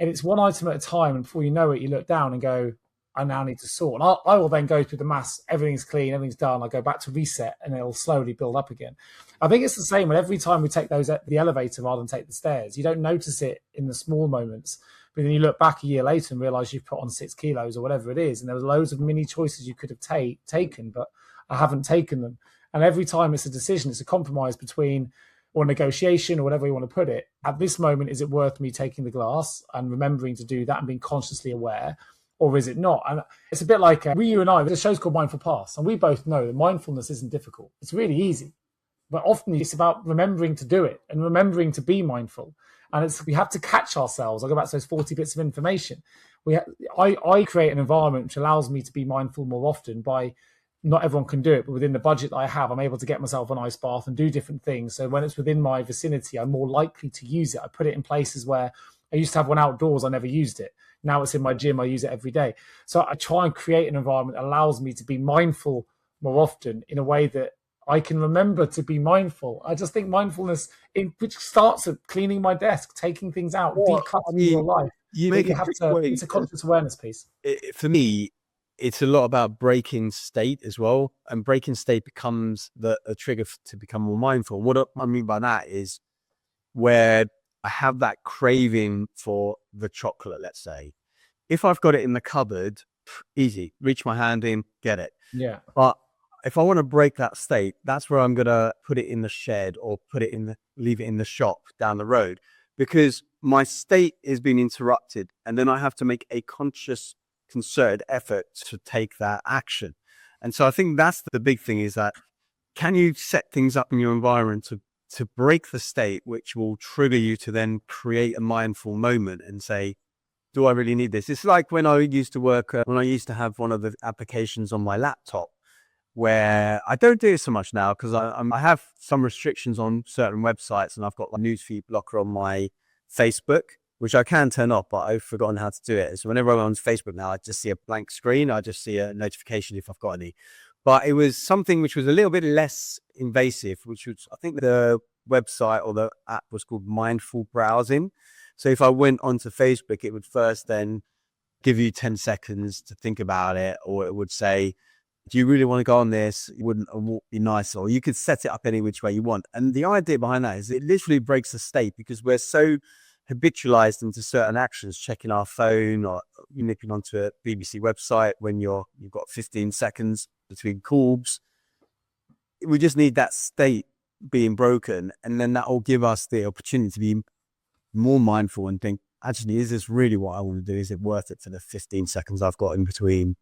And it's one item at a time. And before you know it, you look down and go, I now need to sort. And I will then go through the mass. Everything's clean, everything's done. I go back to reset, and it'll slowly build up again. I think it's the same when every time we take the elevator rather than take the stairs. You don't notice it in the small moments. But then you look back a year later and realize you've put on 6 kilos or whatever it is. And there was loads of mini choices you could have taken, but I haven't taken them. And every time it's a decision, it's a compromise between, or negotiation, or whatever you want to put it. At this moment, is it worth me taking the glass and remembering to do that and being consciously aware? Or is it not? And it's a bit like you and I, the show's called Mindful Pass. And we both know that mindfulness isn't difficult. It's really easy. But often it's about remembering to do it and remembering to be mindful. And we have to catch ourselves. I'll go back to those 40 bits of information. I create an environment which allows me to be mindful more often by, not everyone can do it, but within the budget that I have, I'm able to get myself an ice bath and do different things. So when it's within my vicinity, I'm more likely to use it. I put it in places where I used to have one outdoors, I never used it. Now it's in my gym, I use it every day. So I try and create an environment that allows me to be mindful more often in a way that I can remember to be mindful. I just think mindfulness, which starts at cleaning my desk, taking things out, decluttering your life. It's a conscious awareness piece. For me, it's a lot about breaking state as well. And breaking state becomes a trigger to become more mindful. What I mean by that is where I have that craving for the chocolate, let's say. If I've got it in the cupboard, easy, reach my hand in, get it. Yeah. But if I want to break that state, that's where I'm going to put it in the shed or leave it in the shop down the road, because my state is being interrupted. And then I have to make a conscious, concerted effort to take that action. And so I think that's the big thing, is that can you set things up in your environment to break the state, which will trigger you to then create a mindful moment and say, do I really need this? It's like when I used to work, when I used to have one of the applications on my laptop, where I don't do it so much now because I have some restrictions on certain websites, and I've got like newsfeed blocker on my Facebook, which I can turn off, but I've forgotten how to do it. So whenever I'm on Facebook now, I just see a blank screen. I just see a notification if I've got any. But it was something which was a little bit less invasive, which was, I think the website or the app was called Mindful Browsing. So if I went onto Facebook, it would first then give you 10 seconds to think about it, or it would say, do you really want to go on this? Wouldn't a walk be nice? Or you could set it up any which way you want. And the idea behind that is it literally breaks the state, because we're so habitualized into certain actions, checking our phone or nipping onto a BBC website when you've got 15 seconds between calls. We just need that state being broken, and then that will give us the opportunity to be more mindful and think, actually, is this really what I want to do? Is it worth it for the 15 seconds I've got in between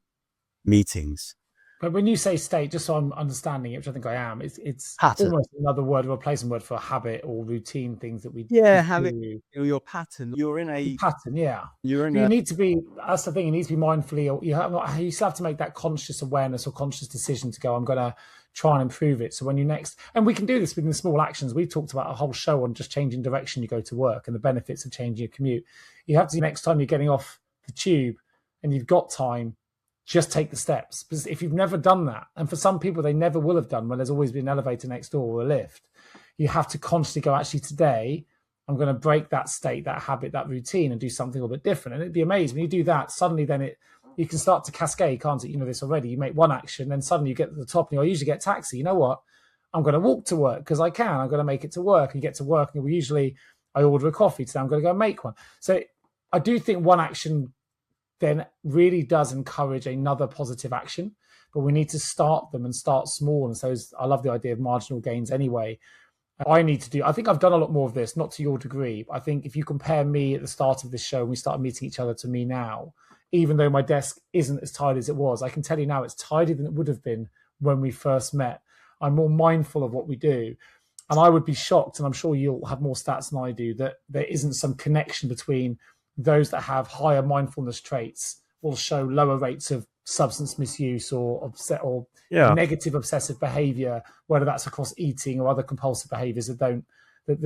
meetings? But when you say state, just so I'm understanding it, which I think I am, it's Pattern. almost another word, a replacement word for habit or routine things that we habit, do. your pattern. You're in a pattern, yeah. You're in you need to be. That's the thing. You need to be mindfully. You still have to make that conscious awareness or conscious decision to go, I'm going to try and improve it. So when you next, and we can do this within small actions. We've talked about a whole show on just changing direction you go to work and the benefits of changing your commute. You have to, next time you're getting off the tube and you've got time, just take the steps. Because if you've never done that, and for some people they never will have done, when there's always been an elevator next door or a lift, you have to constantly go, actually today I'm going to break that state, that habit, that routine, and do something a little bit different. And it'd be amazing when you do that. Suddenly then you can start to cascade, can't it? You know this already. You make one action, then suddenly you get to the top, and I usually get taxi. You know what? I'm going to walk to work because I can. I'm going to make it to work, and you get to work, and I order a coffee today. I'm going to go make one. So I do think one action then really does encourage another positive action, but we need to start them and start small. And so I love the idea of marginal gains anyway. I think I've done a lot more of this, not to your degree, but I think if you compare me at the start of this show and we started meeting each other to me now, even though my desk isn't as tidy as it was, I can tell you now it's tidier than it would have been when we first met. I'm more mindful of what we do. And I would be shocked, and I'm sure you'll have more stats than I do, that there isn't some connection between those that have higher mindfulness traits will show lower rates of substance misuse or negative obsessive behavior, whether that's across eating or other compulsive behaviors that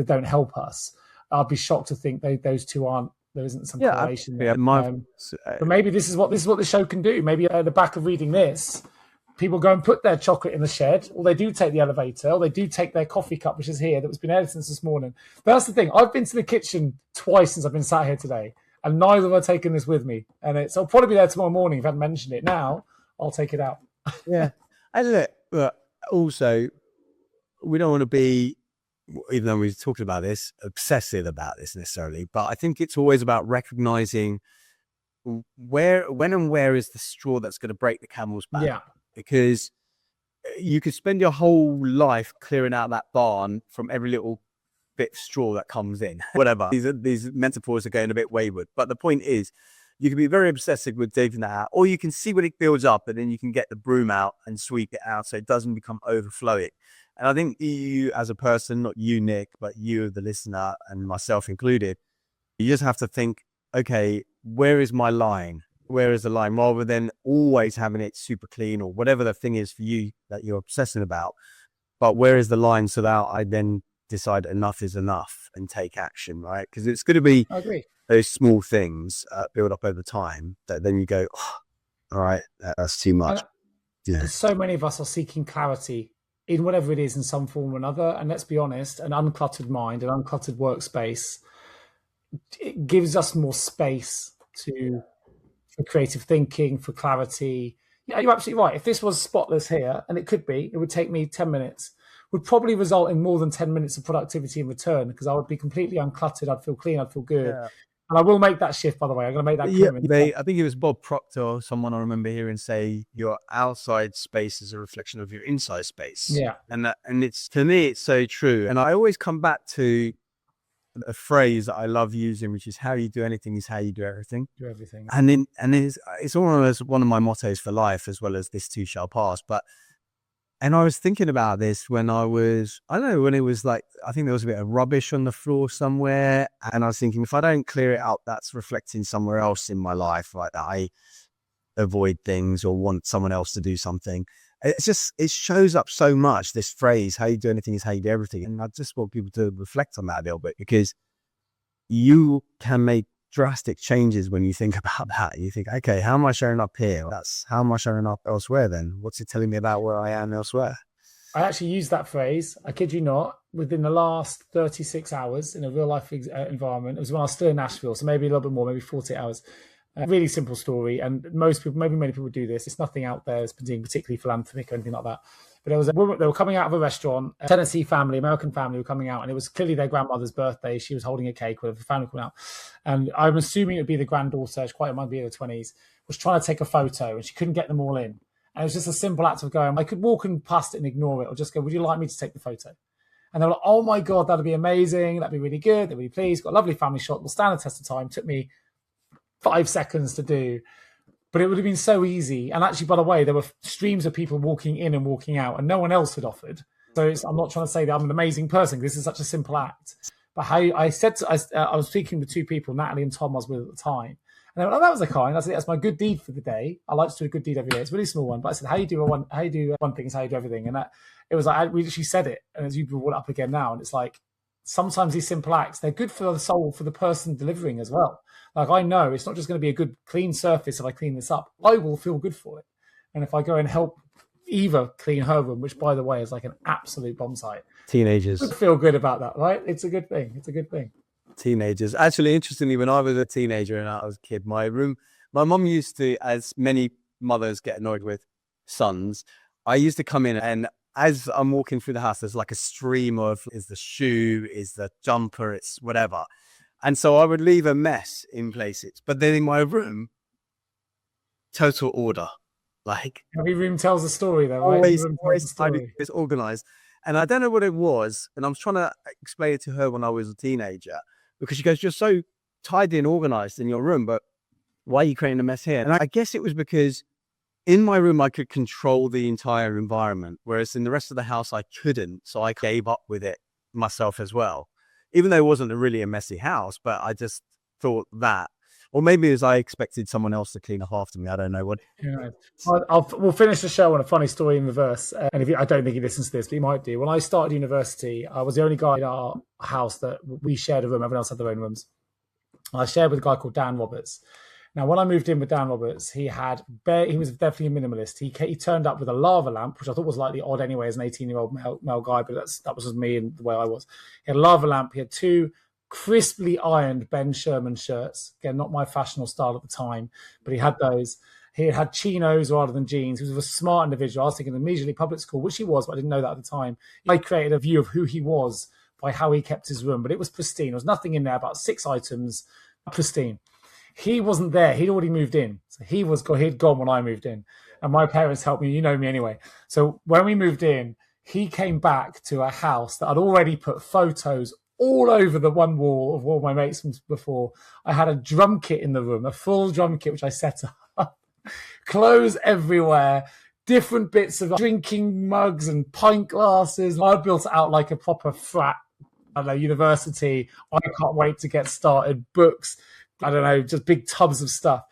don't help us. I'd be shocked to think those two aren't. There isn't some correlation there. But maybe this is what the show can do. Maybe at the back of reading this, people go and put their chocolate in the shed, or they do take the elevator, or they do take their coffee cup, which is here, that's been edited since this morning. But that's the thing. I've been to the kitchen twice since I've been sat here today, and neither have I taken this with me. And I'll probably be there tomorrow morning if I hadn't mentioned it. Now, I'll take it out. Yeah. And look, also, we don't want to be, even though we've talked about this, obsessive about this necessarily, but I think it's always about recognizing when and where is the straw that's going to break the camel's back. Yeah. Because you could spend your whole life clearing out that barn from every little bit of straw that comes in. Whatever. These metaphors are going a bit wayward. But the point is, you can be very obsessive with taking that out, or you can see when it builds up, and then you can get the broom out and sweep it out so it doesn't become overflowing. And I think you as a person, not you, Nick, but you, the listener, and myself included, you just have to think, okay, where is my line? Where is the line? Rather than always having it super clean or whatever the thing is for you that you're obsessing about. But where is the line so that I then decide enough is enough and take action, right? Because it's going to be those small things build up over time that then you go, oh, all right, that's too much. So many of us are seeking clarity in whatever it is in some form or another. And let's be honest, an uncluttered mind, an uncluttered workspace, it gives us more space for creative thinking, for clarity. Yeah, you're absolutely right. If this was spotless here, and it could be, it would take me 10 minutes, would probably result in more than 10 minutes of productivity in return, because I would be completely uncluttered. I'd feel clean. I'd feel good. Yeah. And I will make that shift, by the way. I'm going to make that commitment. I think it was Bob Proctor or someone I remember hearing say, your outside space is a reflection of your inside space. Yeah. And it's, to me, it's so true. And I always come back to a phrase that I love using, which is how you do anything is how you do everything. Do everything. And it's almost one of my mottos for life, as well as this too shall pass. And I was thinking about this when I don't know, when it was like, I think there was a bit of rubbish on the floor somewhere. And I was thinking, if I don't clear it out, that's reflecting somewhere else in my life, like that I avoid things or want someone else to do something. It shows up so much, this phrase, how you do anything is how you do everything. And I just want people to reflect on that a little bit, because you can make drastic changes when you think about that. You think, okay, how am I showing up here? How am I showing up elsewhere then? What's it telling me about where I am elsewhere? I actually used that phrase, I kid you not, within the last 36 hours in a real life environment. It was when I was still in Nashville, so maybe a little bit more, maybe 48 hours. Really simple story. And most people, maybe many people do this. It's nothing out there that's being particularly philanthropic or anything like that. But there was a woman, they were coming out of a restaurant, a Tennessee family, American family were coming out, and it was clearly their grandmother's birthday. She was holding a cake with the family coming out. And I'm assuming it would be the granddaughter, she quite might be in her 20s, was trying to take a photo and she couldn't get them all in. And it was just a simple act of going, I could walk and past it and ignore it, or just go, would you like me to take the photo? And they were like, oh my God, that'd be amazing. That'd be really good. They're really pleased. Got a lovely family shot. Will stand the test of time. Took me 5 seconds to do. But it would have been so easy. And actually, by the way, there were streams of people walking in and walking out, and no one else had offered. So I'm not trying to say that I'm an amazing person. This is such a simple act. But how I was speaking with 2 people, Natalie and Tom I was with at the time. And they were like, oh, that was a kind. I said, that's my good deed for the day. I like to do a good deed every day. It's a really small one. But I said, how you do one thing is how you do everything. And that it was like, we literally said it. And as you brought it up again now, and it's like, sometimes these simple acts, they're good for the soul, for the person delivering as well. Like, I know it's not just going to be a good, clean surface if I clean this up. I will feel good for it. And if I go and help Eva clean her room, which, by the way, is like an absolute bomb site. Teenagers. I feel good about that, right? It's a good thing. It's a good thing. Teenagers. Actually, interestingly, when I was a teenager and I was a kid, my mum used to, as many mothers get annoyed with sons, I used to come in, and as I'm walking through the house, there's like a stream of, is the shoe, is the jumper, it's whatever. And so I would leave a mess in places. But then in my room, total order. Like, every room tells a story, though, right? Always tidy, it's organized. And I don't know what it was. And I was trying to explain it to her when I was a teenager, because she goes, you're so tidy and organized in your room, but why are you creating a mess here? And I guess it was because in my room, I could control the entire environment, whereas in the rest of the house, I couldn't. So I gave up with it myself as well, even though it wasn't really a messy house, but I just thought that. Or maybe as I expected someone else to clean up after me. I don't know what. Yeah. We'll finish the show on a funny story in reverse. And I don't think he listens to this, but he might do. When I started university, I was the only guy in our house that we shared a room. Everyone else had their own rooms. I shared with a guy called Dan Roberts. Now, when I moved in with Dan Roberts, he was definitely a minimalist. He turned up with a lava lamp, which I thought was slightly odd anyway as an 18-year-old male guy, but that was just me and the way I was. He had a lava lamp. He had 2 crisply ironed Ben Sherman shirts. Again, not my fashionable style at the time, but he had those. He had chinos rather than jeans. He was a smart individual. I was thinking immediately public school, which he was, but I didn't know that at the time. I created a view of who he was by how he kept his room, but it was pristine. There was nothing in there, about 6 items, pristine. He wasn't there. He'd already moved in. So he'd gone when I moved in. And my parents helped me. You know me anyway. So when we moved in, he came back to a house that I'd already put photos all over the one wall of all my mates from before. I had a drum kit in the room, a full drum kit, which I set up. Clothes everywhere, different bits of drinking mugs and pint glasses. I built it out like a proper frat, university. I can't wait to get started. Books, I don't know, just big tubs of stuff.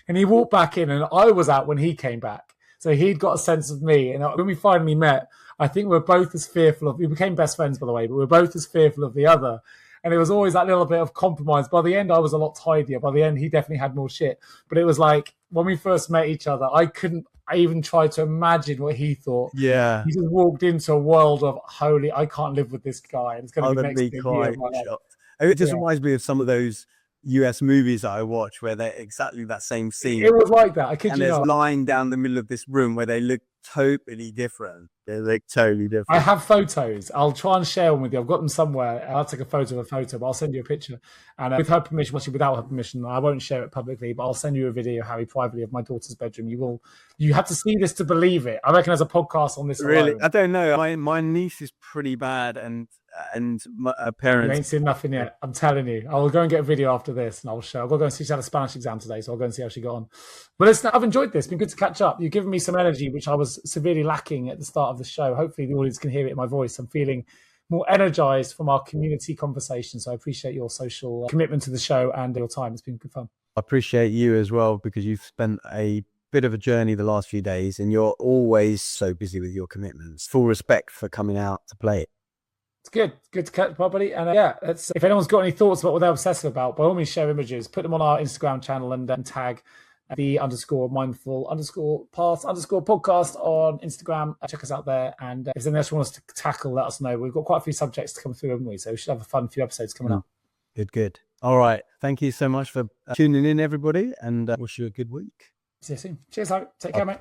And he walked back in, and I was out when he came back. So he'd got a sense of me. And when we finally met, I think we were both as fearful we became best friends, by the way, but we were both as fearful of the other. And it was always that little bit of compromise. By the end, I was a lot tidier. By the end, he definitely had more shit. But it was like, when we first met each other, I even tried to imagine what he thought. Yeah. He just walked into a world of, holy, I can't live with this guy. And it's going to be next year. It just reminds me of some of those US movies that I watch where they're exactly that same scene. It was like that. I kid you not. And there's a line down the middle of this room where they look totally different. They look totally different. I have photos. I'll try and share them with you. I've got them somewhere. I'll take a photo of a photo, but I'll send you a picture. And with her permission, actually without her permission, I won't share it publicly, but I'll send you a video, Harry, privately of my daughter's bedroom. You have to see this to believe it. I reckon there's a podcast on this. Really? Alone. I don't know. My niece is pretty bad, and my parents. You ain't seen nothing yet. I'm telling you. I'll go and get a video after this, and I'll show. I'll go and see. She had a Spanish exam today, so I'll go and see how she got on. But listen, I've enjoyed this. It's been good to catch up. You've given me some energy, which I was severely lacking at the start of the show. Hopefully, the audience can hear it in my voice. I'm feeling more energized from our community conversation. So I appreciate your social commitment to the show and your time. It's been good fun. I appreciate you as well, because you've spent a bit of a journey the last few days, and you're always so busy with your commitments. Full respect for coming out to play it. It's good to catch properly. And if anyone's got any thoughts about what they're obsessive about, by all means share images, put them on our Instagram channel, and tag the _mindful_path_podcast on Instagram. Check us out there. And if there's anything else you want us to tackle, let us know. We've got quite a few subjects to come through, haven't we? So we should have a fun few episodes coming up. Good. All right. Thank you so much for tuning in, everybody, and wish you a good week. See you soon. Cheers, Harry. Take care, mate.